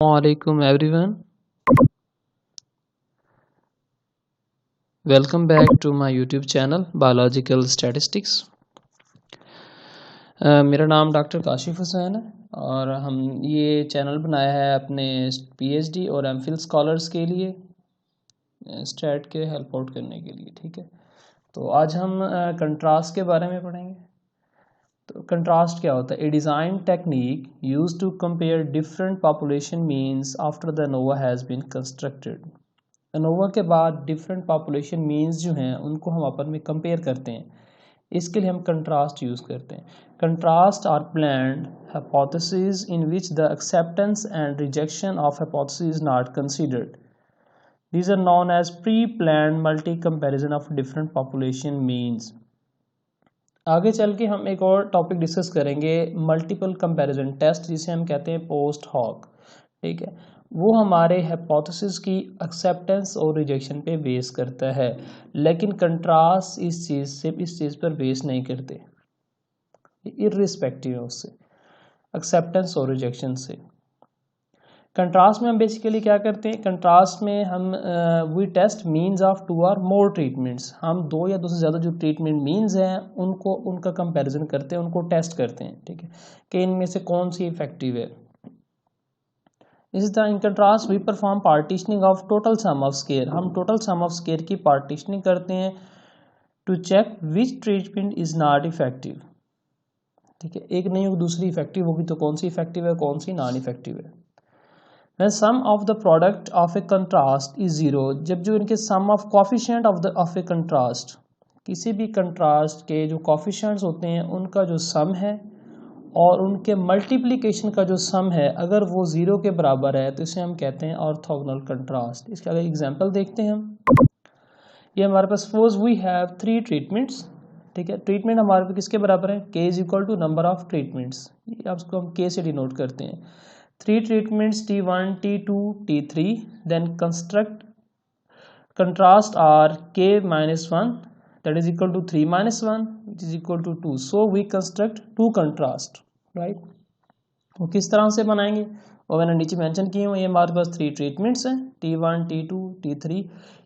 Assalamualaikum everyone. Welcome back to my YouTube channel Biological Statistics. मेरा नाम doctor Kashif Hussain है और हम ये चैनल बनाया है अपने पीएचडी और एमफिल स्कॉलर्स के लिए स्टैट के हेल्प आउट करने के लिए। ठीक है, तो आज हम कंट्रास्ट के बारे में पढ़ेंगे। तो कंट्रास्ट क्या होता है? A design technique used to compare different population means after the ANOVA has been constructed. ANOVA के बाद डिफरेंट पॉपुलेशन मीन्स जो हैं उनको हम आपस में कंपेयर करते हैं, इसके लिए हम कंट्रास्ट यूज़ करते हैं। Contrast are planned hypotheses in which the acceptance and rejection of hypothesis is not considered. These are known as pre-planned multi-comparison of different population means. आगे चल के हम एक और टॉपिक डिस्कस करेंगे, मल्टीपल कंपैरिजन टेस्ट, जिसे हम कहते हैं पोस्ट हॉक। ठीक है, वो हमारे हाइपोथेसिस की एक्सेप्टेंस और रिजेक्शन पे बेस करता है, लेकिन कंट्रास्ट इस चीज़ पर बेस नहीं करते, इर्रिस्पेक्टिव है उससे, एक्सेप्टेंस और रिजेक्शन से। कंट्रास्ट में हम बेसिकली क्या करते हैं? कंट्रास्ट में हम we test means of two or more treatments. हम दो या दो से ज़्यादा जो ट्रीटमेंट मीन्स हैं उनका कंपैरिजन करते हैं, उनको टेस्ट करते हैं। ठीक है, कि इनमें से कौन सी इफेक्टिव है। इसी तरह in contrast we perform partitioning of total sum of square. हम टोटल सम ऑफ स्केयर की पार्टीशनिंग करते हैं to check which treatment is not effective. ठीक है, एक नहीं होगी दूसरी इफेक्टिव होगी, तो कौन सी इफेक्टिव है कौन सी नॉन इफेक्टिव है। When sum of the product of a contrast is zero, जब जो इनके sum of coefficient of a contrast, किसी भी कंट्रास्ट के जो कोफिशिएंट्स होते हैं उनका जो सम है और उनके मल्टीप्लिकेशन का जो सम है, अगर वो ज़ीरो के बराबर है तो इसे हम कहते हैं ऑर्थोगोनल कंट्रास्ट। इसका अगर एग्जांपल देखते हैं हम, ये हमारे पास सपोज वी हैव 3 ट्रीटमेंट्स। ठीक है, ट्रीटमेंट हमारे पास किसके बराबर है? k is equal to number of treatments, उसको हम k से डिनोट करते हैं। 3 treatments T1, T2, T3, then construct contrast are K minus 1 that is equal to 3 minus 1 which is equal to 2. So we construct 2 contrast, right? वो किस तरह से बनाएंगे वो मैंने नीचे मेंशन किए हुए। ये हमारे पास 3 ट्रीटमेंट्स हैं T1, T2, T3।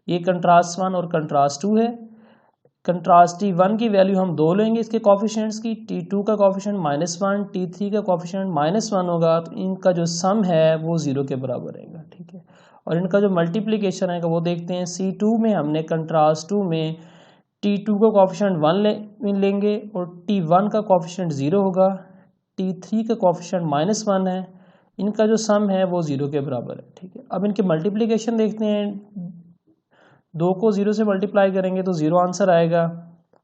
ये कंट्रास्ट 1 और कंट्रास्ट 2 है। कंट्रास्ट T1 की वैल्यू हम 2 लेंगे इसके कॉफिशिएंट्स की, T2 का कॉफिशिएंट -1, T3 का कॉफिशिएंट -1 होगा, तो इनका जो सम है वो 0 के बराबर रहेगा। ठीक है, और इनका जो मल्टीप्लिकेशन है वो देखते हैं। C2 में हमने कंट्रास्ट 2 में T2 का कॉफिशिएंट 1 लेंगे और T1 का कॉफिशिएंट 0 होगा, T3 का कॉफिशिएंट -1 है, इनका जो सम है वो 0 के बराबर है। ठीक है, अब इनके मल्टीप्लिकेशन देखते हैं। 2 को 0 से मल्टीप्लाई करेंगे तो 0 आंसर आएगा,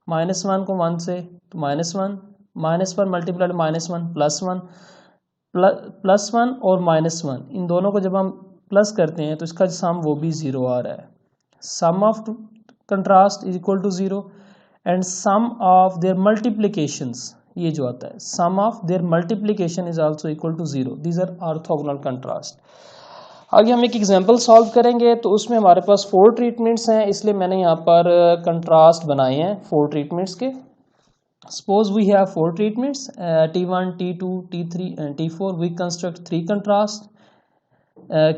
-1 को 1 से तो -1, -1 मल्टीप्लाई -1 +1, +1 और -1, इन दोनों को जब हम प्लस करते हैं तो इसका सम वो भी 0 आ रहा है। Sum of contrast is equal to 0 and sum of their multiplications, ये जो आता है sum of their multiplication is also equal to 0। These are orthogonal contrast. आगे हम एक एग्जांपल सॉल्व करेंगे, तो उसमें हमारे पास 4 ट्रीटमेंट्स हैं, इसलिए मैंने यहाँ पर कंट्रास्ट बनाए हैं 4 ट्रीटमेंट्स के। Suppose we have 4 treatments T1, T2, T3 and T4। We construct 3 contrast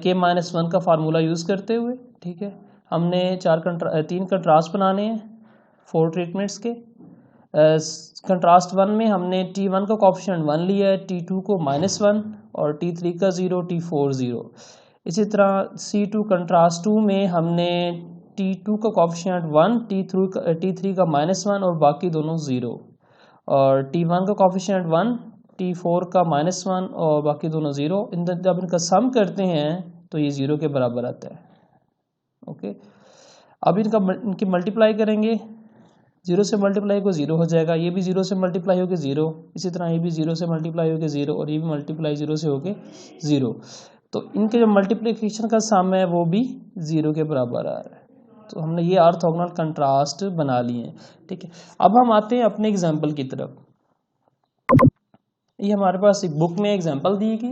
K-1 का फार्मूला यूज़ करते हुए। ठीक है, हमने 3 कंट्रास्ट बनाने हैं 4 ट्रीटमेंट्स के। कंट्रास्ट 1 में हमने T1 का कॉफिशिएंट 1 लिया है, T2 को -1 और T3 का 0, T4 0। इसी तरह C2 कंट्रास्ट 2 में हमने T2 का कॉफिशिएंट 1, T3 का -1 और बाकी दोनों 0, और T1 का कॉफिशिएंट 1, T4 का -1 और बाकी दोनों 0। जब इनका सम करते हैं तो ये 0 के बराबर आता है। ओके, अब इनकी मल्टीप्लाई करेंगे, 0 से मल्टीप्लाई को 0 हो जाएगा, ये भी 0 से मल्टीप्लाई होकर 0, इसी तरह ये भी 0 से मल्टीप्लाई होकर 0 और ये भी मल्टीप्लाई 0 से होकर 0। तो इनके जो मल्टीप्लिकेशन का सम है वो भी 0 के बराबर आ रहा है। तो हमने ये ऑर्थोगोनल कंट्रास्ट बना लिए हैं। ठीक है, अब हम आते हैं अपने एग्जाम्पल की तरफ। ये हमारे पास एक बुक में एग्जाम्पल दी गई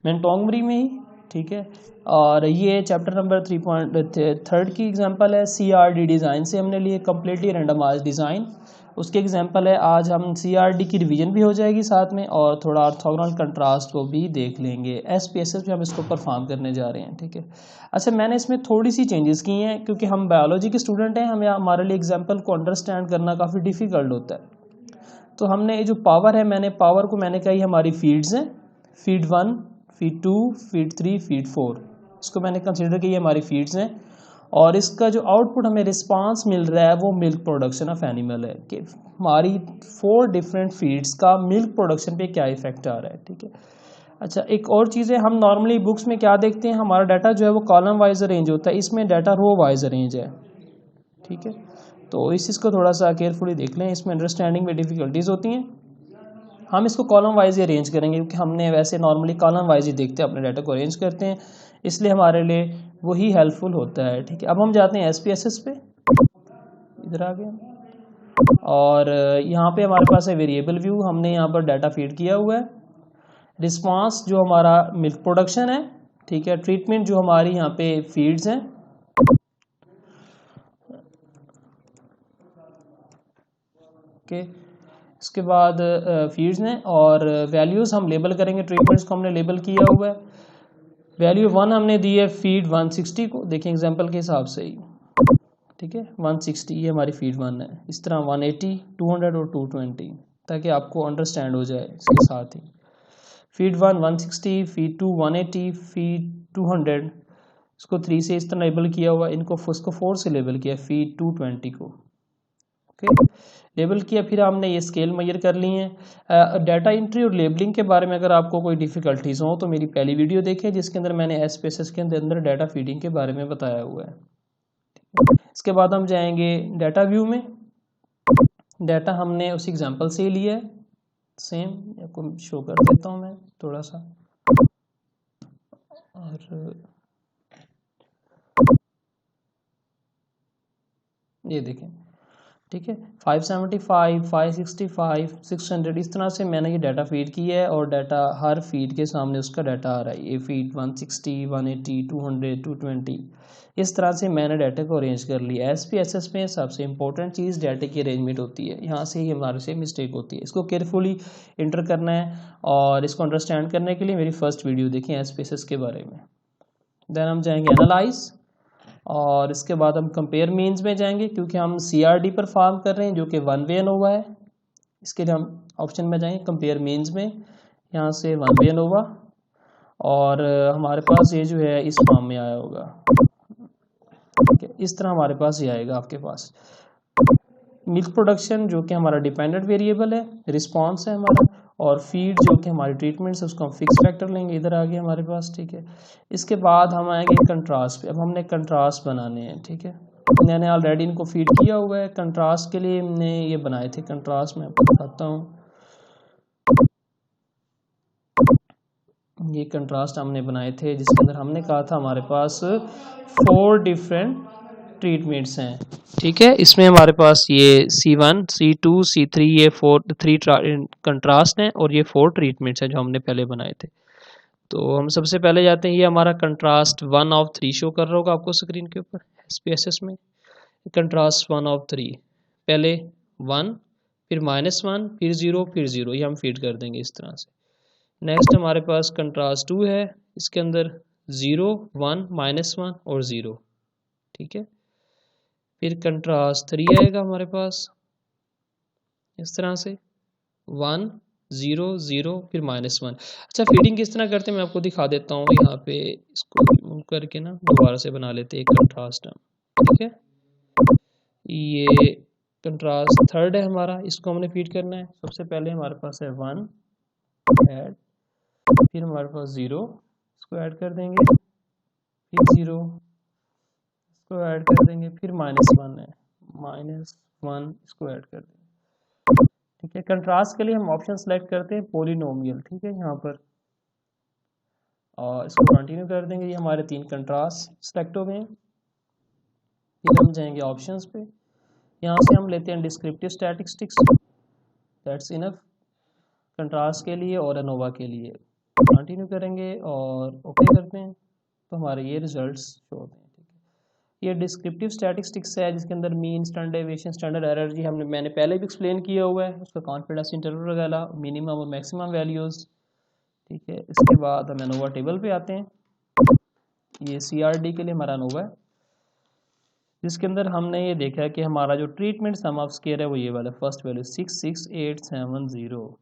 मोंटगोमरी में ही। ठीक है, और ये चैप्टर नंबर 3.3 की एग्जांपल है। CRD डिज़ाइन से हमने लिए, कम्प्लीटली रैंडमाइज्ड डिज़ाइन। उसके एग्जांपल है, आज हम CRD की रिवीजन भी हो जाएगी साथ में और थोड़ा ऑर्थोगोनल कंट्रास्ट को भी देख लेंगे। SPSS में हम इसको परफॉर्म करने जा रहे हैं, ठीक है। अच्छा, मैंने इसमें थोड़ी सी चेंजेस की हैं क्योंकि हम बायोलॉजी के स्टूडेंट हैं, हमें हमारे लिए एग्जाम्पल को अंडरस्टैंड करना काफ़ी डिफ़िकल्ट होता है। तो हमने ये जो पावर है, पावर को मैंने कही हमारी फीड्स हैं, फीड 1, फीड 2, फीड 3, फीड 4, इसको मैंने कंसिडर की हमारी फीड्स हैं। और इसका जो आउटपुट हमें रिस्पांस मिल रहा है वो मिल्क प्रोडक्शन ऑफ एनिमल है कि हमारी 4 डिफरेंट फीड्स का मिल्क प्रोडक्शन पे क्या इफेक्ट आ रहा है, ठीक है। अच्छा, एक और चीज़ है, हम नॉर्मली बुक्स में क्या देखते हैं, हमारा डाटा जो है वो कॉलम वाइज अरेंज होता है, इसमें डाटा रो वाइज अरेंज है, ठीक है। तो इस चीज़ को थोड़ा सा केयरफुली देख लें, इसमें अंडरस्टैंडिंग में डिफ़िकल्टीज होती हैं। हम इसको कॉलम वाइज ही अरेंज करेंगे क्योंकि हमने वैसे नॉर्मली कॉलम वाइज ही देखते हैं, अपने डाटा को अरेंज करते हैं, इसलिए हमारे लिए वही हेल्पफुल होता है, ठीक है। अब हम जाते हैं SPSS पे, इधर आ गए और यहाँ पे हमारे पास है वेरिएबल व्यू, हमने यहाँ पर डाटा फीड किया हुआ है। रिस्पांस जो हमारा मिल्क प्रोडक्शन है, ठीक है। ट्रीटमेंट जो हमारी यहाँ पे फीड्स हैं, ओके। इसके बाद फीड्स हैं और वैल्यूज़ हम लेबल करेंगे, ट्रीटमेंट्स को हमने लेबल किया हुआ है। वैल्यू 1 हमने दी है फीड 160 को, देखिए एग्जांपल के हिसाब से ही, ठीक है। 160 ये हमारी फीड 1 है, इस तरह 180, 200 और 220 ताकि आपको अंडरस्टैंड हो जाए इसके साथ ही। फीड 1 160, फीड 2 180, फीड 200, इसको 3 से इस तरह लेबल किया हुआ, इनको उसको 4 से लेबल किया, फीड 220 को, ओके। लेबल किया, फिर हमने ये स्केल मेजर कर ली हैं। डाटा एंट्री और लेबलिंग के बारे में अगर आपको कोई डिफ़िकल्टीज हो तो मेरी पहली वीडियो देखें जिसके अंदर मैंने SPSS के अंदर डाटा फीडिंग के बारे में बताया हुआ है। इसके बाद हम जाएंगे डाटा व्यू में, डाटा हमने उसी एग्जांपल से ही लिया है, सेम आपको शो कर देता हूँ मैं थोड़ा सा, और ये देखें, ठीक है। 575, 565, 600 इस तरह से मैंने ये डाटा फीड किया है और डाटा हर फीड के सामने उसका डाटा आ रहा है, ये फीड 160, 180, 200, 220, इस तरह से मैंने डाटा को अरेंज कर लिया। SPSS में सबसे इंपॉर्टेंट चीज़ डाटा की अरेंजमेंट होती है, यहाँ से ही हमारे से मिस्टेक होती है, इसको केयरफुली इंटर करना है और इसको अंडरस्टैंड करने के लिए मेरी फर्स्ट वीडियो देखें SPSS के बारे में। देन हम जाएंगे एनालाइज और इसके बाद हम कंपेयर मीन्स में जाएंगे क्योंकि हम CRD पर फॉर्म कर रहे हैं जो कि 1 वे एनोवा है, इसके लिए हम ऑप्शन में जाएंगे कंपेयर मीन्स में, यहाँ से 1 वे एनोवा और हमारे पास ये जो है इस फॉर्म में आया होगा, ठीक है। इस तरह हमारे पास ये आएगा आपके पास मिल्क प्रोडक्शन जो कि हमारा डिपेंडेंट वेरिएबल है, रिस्पॉन्स है हमारा, और फीड जो कि हमारी ट्रीटमेंट है उसको हम फिक्स फैक्टर लेंगे, इधर आ गया हमारे पास, ठीक है। इसके बाद हम आएंगे कंट्रास्ट पे, अब हमने कंट्रास्ट बनाने हैं, ठीक है। मैंने ऑलरेडी इनको फीड किया हुआ है, कंट्रास्ट के लिए हमने ये बनाए थे, कंट्रास्ट में आपको दिखाता हूँ, ये कंट्रास्ट हमने बनाए थे जिसके अंदर हमने कहा था हमारे पास 4 डिफरेंट ट्रीटमेंट्स हैं, ठीक है। इसमें हमारे पास ये C1, C2, C3, ये 3 कंट्रास्ट हैं और ये 4 ट्रीटमेंट्स हैं जो हमने पहले बनाए थे। तो हम सबसे पहले जाते हैं, ये हमारा कंट्रास्ट 1 ऑफ 3 शो कर रहा होगा आपको स्क्रीन के ऊपर SPSS में, कंट्रास्ट 1 ऑफ 3, पहले 1 फिर -1 फिर 0 फिर 0, ये हम फीड कर देंगे इस तरह से। नेक्स्ट हमारे पास कंट्रास्ट 2 है, इसके अंदर 0, 1, -1 और 0, ठीक है। फिर कंट्रास्ट 3 आएगा हमारे पास इस तरह से 1, 0, 0 फिर -1। अच्छा, फीडिंग किस तरह करते हैं मैं आपको दिखा देता हूँ, यहाँ पे इसको रिमूव करके ना दोबारा से बना लेते हैं एक कंट्रास्ट, ठीक है। ये कंट्रास्ट 3rd है हमारा, इसको हमने फीड करना है। सबसे पहले हमारे पास है 1 ऐड, फिर हमारे पास 0, इसको ऐड कर देंगे, फिर 0, इसको ऐड कर देंगे, फिर -1 है, -1, इसको ऐड कर देंगे, ठीक है। कंट्रास्ट के लिए हम ऑप्शन सेलेक्ट करते हैं पॉलिनोमियल, ठीक है, यहाँ पर, और इसको कंटिन्यू कर देंगे। ये हमारे 3 कंट्रास्ट सेलेक्ट हो गए हैं। फिर हम जाएंगे ऑप्शंस पे, यहाँ से हम लेते हैं descriptive statistics, that's enough contrast के लिए और एनोवा के लिए, कंटिन्यू करेंगे और ओके करते हैं, तो हमारे ये रिजल्ट्स शो होते हैं, ठीक है। ये डिस्क्रिप्टिव स्टैटिस्टिक्स है जिसके अंदर mean, standard deviation, standard error जी मैंने पहले भी एक्सप्लेन किया हुआ है, उसका कॉन्फिडेंस इंटरवल वगैरह, मिनिमम और मैक्सिमम वैल्यूज़। ठीक है, इसके बाद हम एनोवा टेबल पे आते हैं। ये CRD के लिए हमारा एनोवा है, जिसके अंदर हमने ये देखा है कि हमारा जो ट्रीटमेंट सम ऑफ स्क्वायर है वो ये वाला फर्स्ट वैल्यू 66870।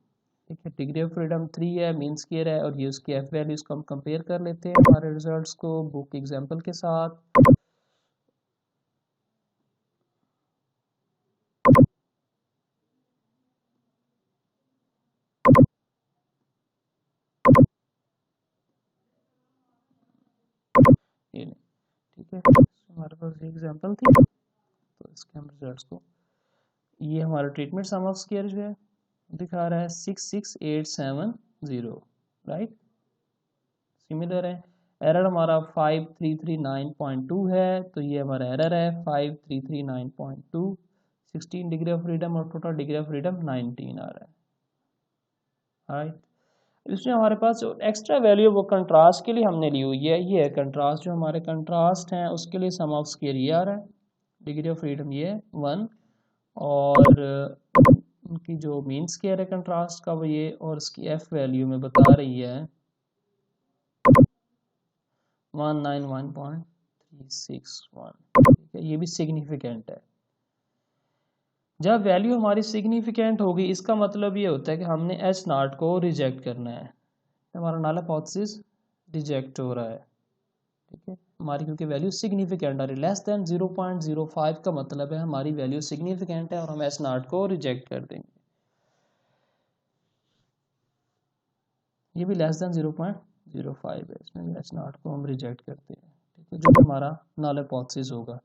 ठीक है, डिग्री ऑफ फ्रीडम 3 है, मीन स्क्वायर है, और ये उसकी एफ वैल्यूज को हम कंपेयर कर लेते हैं हमारे रिजल्ट्स को बुक एग्जांपल के साथ। ये ठीक है, हमारे पास ये एग्जांपल थी, तो इसके हम रिजल्ट्स को, ये हमारा ट्रीटमेंट सम ऑफ स्क्वायर जो है दिखा रहा है 66870, राइट। सिमिलर है, एरर हमारा 5339.2 है, तो ये हमारा एरर है 5339.2, 16 डिग्री ऑफ फ्रीडम और टोटल डिग्री ऑफ फ्रीडम 19 आ रहा है, राइट। इसमें हमारे पास जो एक्स्ट्रा वैल्यू वो कंट्रास्ट के लिए हमने ली हुई है, ये है कंट्रास्ट, जो हमारे कंट्रास्ट हैं उसके लिए सम ऑफ स्क्वायर ये आ रहा है, डिग्री ऑफ फ्रीडम ये 1, और उनकी जो मीन स्क्वायर है कंट्रास्ट का वो ये, और इसकी एफ वैल्यू में बता रही है 191.361। ठीक है, ये भी सिग्निफिकेंट है। जब वैल्यू हमारी सिग्निफिकेंट होगी इसका मतलब ये होता है कि हमने एच नॉट को रिजेक्ट करना है, हमारा नल हाइपोथेसिस रिजेक्ट हो रहा है। ठीक है, हमारी क्योंकि वैल्यू सिग्निफिकेंट आ रही है, लेस देन 0.05 का मतलब है हमारी वैल्यू सिग्निफिकेंट है और हम एच नॉट को रिजेक्ट कर देंगे। ये भी लेस देन 0.05 है, इसमें एच नॉट को हम रिजेक्ट करते हैं। ठीक है, जो हमारा नल हाइपोथेसिस होगा।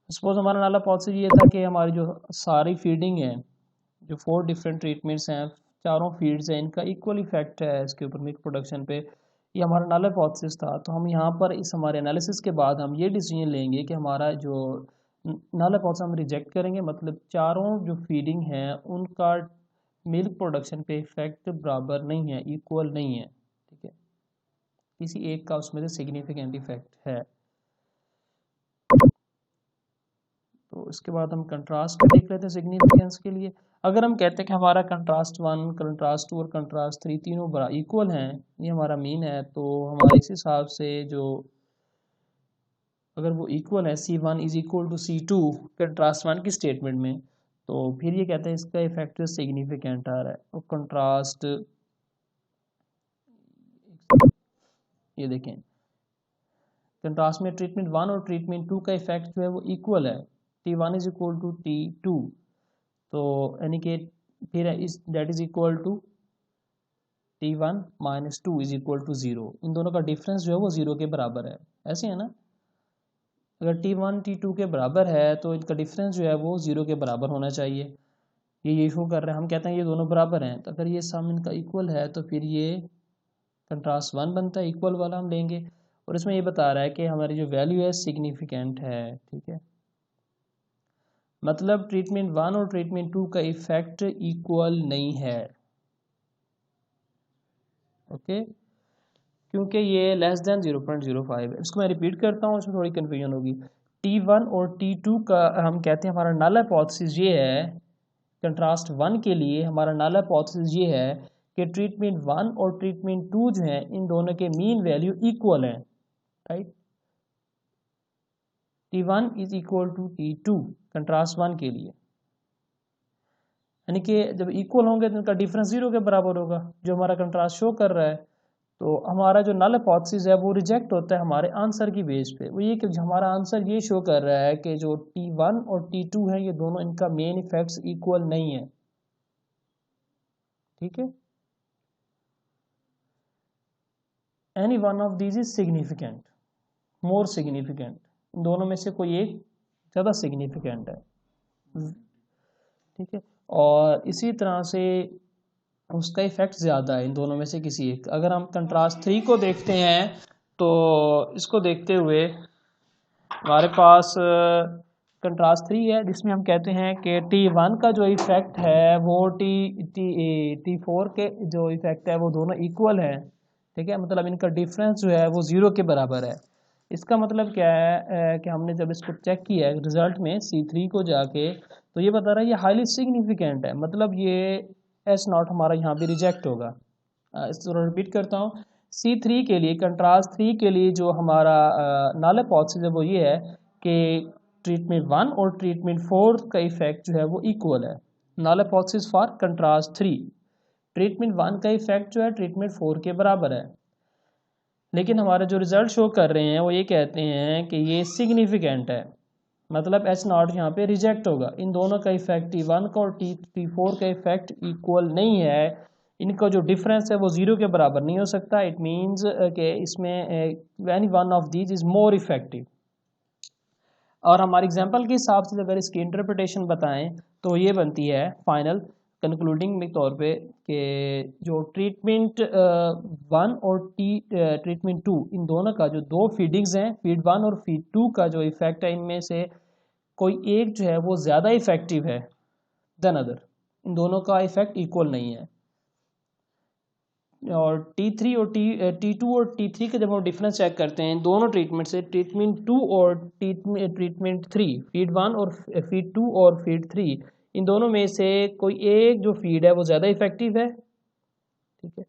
सपोज हमारा नल हाइपोथेसिस ये था कि हमारी जो सारी फीडिंग है, जो 4 डिफरेंट ट्रीटमेंट्स हैं, चारों फीड्स हैं, इनका इक्वल इफेक्ट है इसके ऊपर मिल्क प्रोडक्शन पे, ये हमारा नल हाइपोथेसिस था। तो हम यहाँ पर इस हमारे एनालिसिस के बाद हम ये डिसीजन लेंगे कि हमारा जो नल हाइपोथेसिस हम रिजेक्ट करेंगे, मतलब चारों जो फीडिंग है उनका मिल्क प्रोडक्शन पे इफेक्ट बराबर नहीं है, इक्वल नहीं है। ठीक है, किसी एक का उसमें से सिग्निफिकेंट इफेक्ट है। तो इसके बाद हम कंट्रास्ट में देख लेते हैं सिग्निफिकेंस के लिए। अगर हम कहते हैं कि हमारा कंट्रास्ट 1, कंट्रास्ट 2 और कंट्रास्ट 3 तीनों बड़ा इक्वल हैं, ये हमारा मीन है, तो हमारे इस हिसाब से जो अगर वो इक्वल है C1 is equal to C2 contrast 1 की स्टेटमेंट में, तो फिर ये कहते हैं इसका इफेक्ट सिग्निफिकेंट आ रहा है। और कंट्रास्ट ये देखें, कंट्रास्ट में ट्रीटमेंट 1 और ट्रीटमेंट 2 का इफेक्ट जो है वो इक्वल है, T1 is equal to T2, तो यानी कि फिर इस that is equal to T1 minus 2 is equal to 0। इन दोनों का डिफरेंस जो है वो 0 के बराबर है, ऐसे है ना। अगर T1 T2 के बराबर है तो इनका डिफरेंस जो है वो 0 के बराबर होना चाहिए। ये शो कर रहे हैं, हम कहते हैं ये दोनों बराबर हैं, तो अगर ये सम इनका इक्वल है तो फिर ये कंट्रास्ट 1 बनता है, इक्वल वाला हम लेंगे। और इसमें ये बता रहा है कि हमारी जो वैल्यू है सिग्निफिकेंट है। ठीक है, मतलब ट्रीटमेंट 1 और ट्रीटमेंट 2 का इफेक्ट इक्वल नहीं है। ओके, क्योंकि ये लेस देन 0.05 है। इसको मैं रिपीट करता हूँ, इसमें थोड़ी कन्फ्यूजन होगी। T1 और T2 का हम कहते हैं हमारा नल हाइपोथेसिस ये है, कंट्रास्ट 1 के लिए हमारा नल हाइपोथेसिस ये है कि ट्रीटमेंट 1 और ट्रीटमेंट 2 जो है इन दोनों के मीन वैल्यू इक्वल है, right. T1 is equal to T2 contrast 1 के लिए, यानी कि जब इक्वल होंगे तो इनका डिफरेंस 0 के बराबर होगा, जो हमारा कंट्रास्ट शो कर रहा है। तो हमारा जो नल हाइपोथेसिस है वो रिजेक्ट होता है हमारे आंसर की बेस पे। वो ये कि हमारा आंसर ये शो कर रहा है कि जो T1 और T2 है ये दोनों इनका मेन इफेक्ट्स इक्वल नहीं है। ठीक है, any one of these is significant, more significant, इन दोनों में से कोई एक ज़्यादा सिग्निफिकेंट है। ठीक है, और इसी तरह से उसका इफेक्ट ज़्यादा है इन दोनों में से किसी एक। अगर हम कंट्रास्ट 3 को देखते हैं तो इसको देखते हुए हमारे पास कंट्रास्ट 3 है, जिसमें हम कहते हैं कि T1 का जो इफेक्ट है वो T4 के जो इफेक्ट है वो दोनों इक्वल है। ठीक है, मतलब इनका डिफरेंस जो है वो 0 के बराबर है। इसका मतलब क्या है कि हमने जब इसको चेक किया है रिजल्ट में C3 को जाके, तो ये बता रहा है ये हाईली सिग्निफिकेंट है, मतलब ये S0 हमारा यहाँ भी रिजेक्ट होगा। इसको रिपीट करता हूँ, C3 के लिए, कंट्रास्ट 3 के लिए जो हमारा नल हाइपोथेसिस है वो ये है कि ट्रीटमेंट 1 और ट्रीटमेंट 4 का इफेक्ट जो है वो इक्वल है। Null hypothesis for contrast 3, treatment 1 का इफेक्ट जो है ट्रीटमेंट 4 के बराबर है। लेकिन हमारे जो रिजल्ट शो कर रहे हैं वो ये कहते हैं कि ये सिग्निफिकेंट है, मतलब S0 यहाँ पे रिजेक्ट होगा। इन दोनों का इफेक्ट T1 का और T4 का इफेक्ट इक्वल नहीं है, इनका जो डिफरेंस है वो ज़ीरो के बराबर नहीं हो सकता। इट मीन्स कि इसमें any one of these is more effective. और हमारे एग्जांपल के हिसाब से अगर इसकी इंटरप्रिटेशन बताएं तो ये बनती है फाइनल कंक्लूडिंग में तौर पे कि जो ट्रीटमेंट 1 और ट्रीटमेंट 2, इन दोनों का जो दो फीडिंग्स हैं, फीड 1 और फीड 2 का जो इफेक्ट है, इनमें से कोई एक जो है वो ज़्यादा इफेक्टिव है देन अदर। इन दोनों का इफेक्ट इक्वल नहीं है। और T3 और T2 और T3 का जब हम डिफरेंस चेक करते हैं दोनों ट्रीटमेंट से, ट्रीटमेंट 2 और ट्रीटमेंट 3, फीड 1 और फीड 2 और फीड 3, इन दोनों में से कोई एक जो फीड है वो ज़्यादा इफेक्टिव है, ठीक है।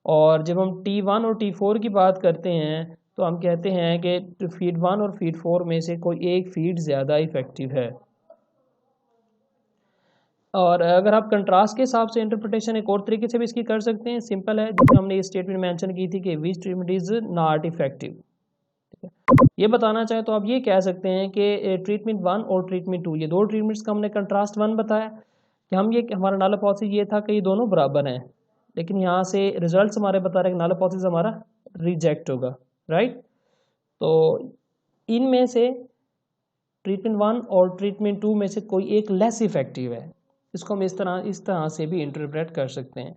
और जब हम T1 और T4 की बात करते हैं तो हम कहते हैं कि फीड 1 और फीड 4 में से कोई एक फीड ज़्यादा इफेक्टिव है। और अगर आप कंट्रास्ट के हिसाब से इंटरप्रिटेशन एक और तरीके से भी इसकी कर सकते हैं, सिंपल है, जिसमें हमने ये स्टेटमेंट मेंशन की थी कि विच ट्रीटमेंट इज़ नॉट इफेक्टिव। ये बताना चाहे तो आप ये कह सकते हैं कि ट्रीटमेंट 1 और ट्रीटमेंट 2, ये दो ट्रीटमेंट्स का हमने कंट्रास्ट 1 बताया कि हम ये, हमारा नल हाइपोथेसिस ये था कि ये दोनों बराबर हैं, लेकिन यहाँ से रिजल्ट्स हमारे बता रहे हैं कि नल हाइपोथेसिस हमारा रिजेक्ट होगा, राइट। तो इनमें से ट्रीटमेंट 1 और ट्रीटमेंट 2 में से कोई एक लेस इफेक्टिव है। इसको हम इस तरह से भी इंटरप्रेट कर सकते हैं।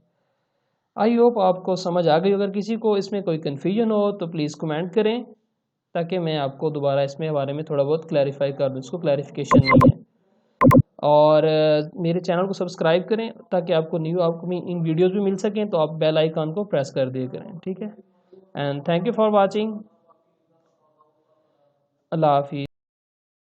आई होप आपको समझ आ गई। अगर किसी को इसमें कोई कन्फ्यूजन हो तो प्लीज़ कमेंट करें, ताकि मैं आपको दोबारा इसमें बारे में थोड़ा बहुत क्लैरिफाई कर दूँ, इसको क्लैरिफिकेशन नहीं है। और मेरे चैनल को सब्सक्राइब करें ताकि आपको इन वीडियोज़ भी मिल सकें, तो आप बेल आइकन को प्रेस कर दिया करें, ठीक है। And thank you for watching. अल्लाह हाफिज़।